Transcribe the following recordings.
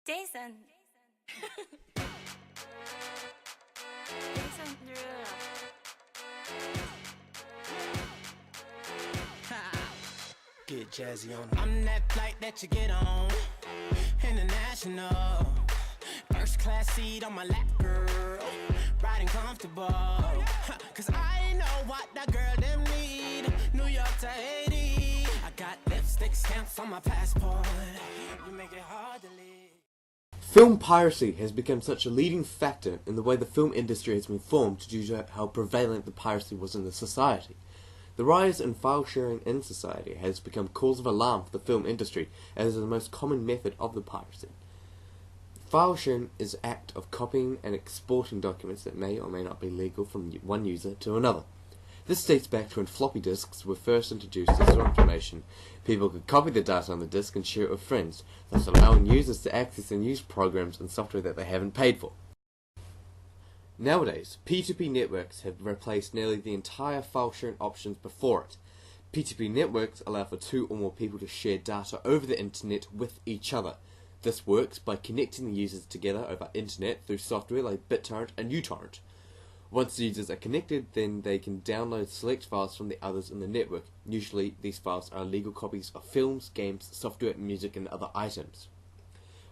Jason. Jason Derulo. Get jazzy on. I'm that flight that you get on. International. First class seat on my lap, girl. Riding comfortable. Cause I know what that girl them need. New York to Haiti. I got lipstick stamps on my passport. You make it hard to leave. Film piracy has become such a leading factor in the way the film industry has been formed due to how prevalent the piracy was in the society. The rise in file sharing in society has become cause of alarm for the film industry, as is the most common method of the piracy. File sharing is the act of copying and exporting documents that may or may not be legal from one user to another. This dates back to when floppy disks were first introduced to store information. People could copy the data on the disk and share it with friends, thus allowing users to access and use programs and software that they haven't paid for. Nowadays, P2P networks have replaced nearly the entire file sharing options before it. P2P networks allow for two or more people to share data over the internet with each other. This works by connecting the users together over internet through software like BitTorrent and uTorrent. Once the users are connected, then they can download select files from the others in the network. Usually, these files are legal copies of films, games, software, music, and other items.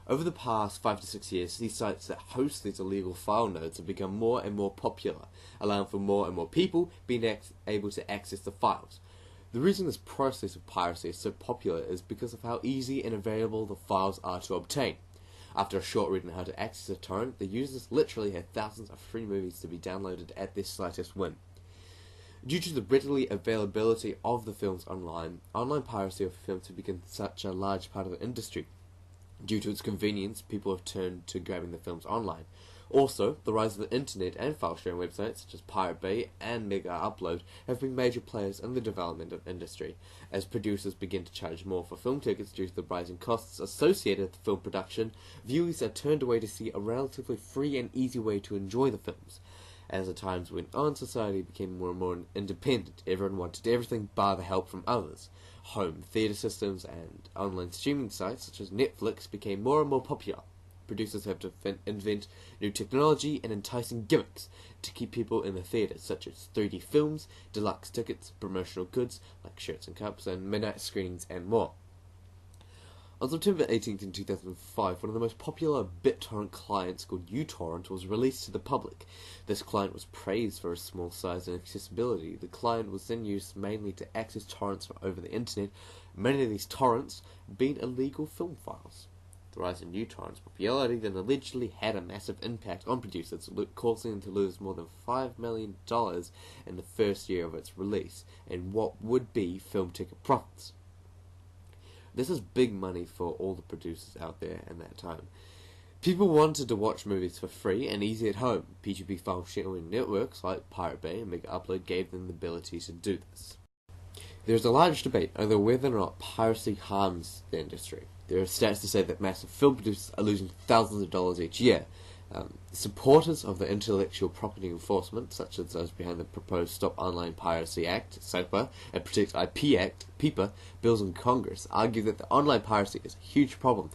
Over the past 5 to 6 years, these sites that host these illegal file nodes have become more and more popular, allowing for more and more people being able to access the files. The reason this process of piracy is so popular is because of how easy and available the files are to obtain. After a short read on how to access a torrent, the users literally have thousands of free movies to be downloaded at their slightest whim. Due to the readily availability of the films online piracy of films have become such a large part of the industry. Due to its convenience, people have turned to grabbing the films online. Also, the rise of the internet and file sharing websites such as Pirate Bay and Mega Upload have been major players in the development of industry. As producers begin to charge more for film tickets due to the rising costs associated with film production, viewers are turned away to see a relatively free and easy way to enjoy the films. As the times went on, society became more and more independent. Everyone wanted everything bar the help from others. Home theatre systems and online streaming sites such as Netflix became more and more popular. Producers have to invent new technology and enticing gimmicks to keep people in the theatre, such as 3D films, deluxe tickets, promotional goods like shirts and cups, and midnight screenings and more. On September 18th, 2005, one of the most popular BitTorrent clients called uTorrent was released to the public. This client was praised for its small size and accessibility. The client was then used mainly to access torrents from over the internet, many of these torrents being illegal film files. The rise in uTorrent's popularity then allegedly had a massive impact on producers, causing them to lose more than $5 million in the first year of its release, in what would be film ticket profits. This is big money for all the producers out there in that time. People wanted to watch movies for free and easy at home. P2P file sharing networks like Pirate Bay and Mega Upload gave them the ability to do this. There is a large debate over whether or not piracy harms the industry. There are stats to say that massive film producers are losing thousands of dollars each year. Supporters of the Intellectual Property Enforcement, such as those behind the proposed Stop Online Piracy Act, SOPA, and Protect IP Act, PIPA, bills in Congress, argue that the online piracy is a huge problem,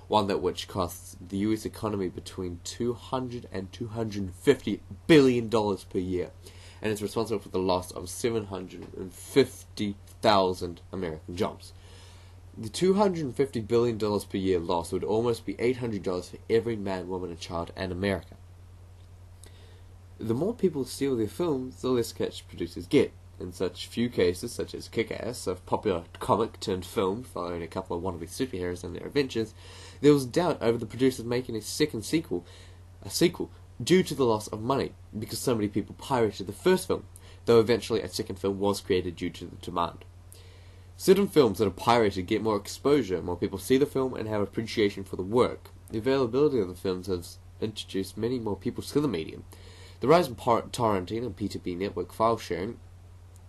one that which costs the US economy between $200 and $250 billion per year, and is responsible for the loss of 750,000 American jobs. The $250 billion per year loss would almost be $800 for every man, woman, and child in America. The more people steal their films, the less cash producers get. In such few cases, such as Kick-Ass, a popular comic turned film following a couple of wannabe superheroes and their adventures, there was doubt over the producers making a sequel, due to the loss of money, because so many people pirated the first film, though eventually a second film was created due to the demand. Certain films that are pirated get more exposure, more people see the film and have appreciation for the work. The availability of the films has introduced many more people to the medium. The rise in torrenting and P2P network file sharing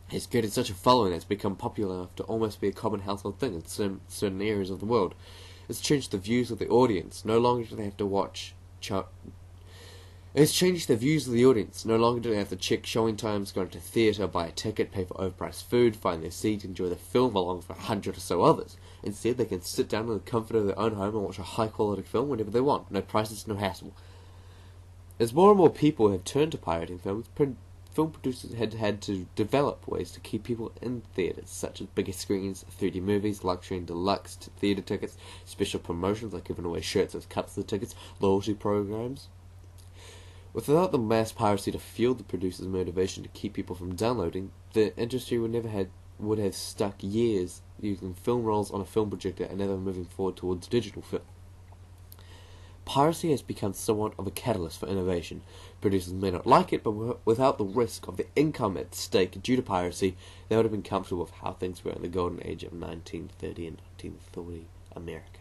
has created such a following that it's become popular enough to almost be a common household thing in certain areas of the world. It's changed the views of the audience. No longer do they have to watch It's changed the views of the audience. No longer do they have to check showing times, go to theatre, buy a ticket, pay for overpriced food, find their seat, enjoy the film along with 100 or so others. Instead, they can sit down in the comfort of their own home and watch a high-quality film whenever they want. No prices, no hassle. As more and more people have turned to pirating films, film producers had to develop ways to keep people in theatres, such as bigger screens, 3D movies, luxury and deluxe theatre tickets, special promotions like giving away shirts with cuts of the tickets, loyalty programs. Without the mass piracy to fuel the producers' motivation to keep people from downloading, the industry would have stuck years using film rolls on a film projector and never moving forward towards digital film. Piracy has become somewhat of a catalyst for innovation. Producers may not like it, but without the risk of the income at stake due to piracy, they would have been comfortable with how things were in the golden age of 1930 and 1940 America.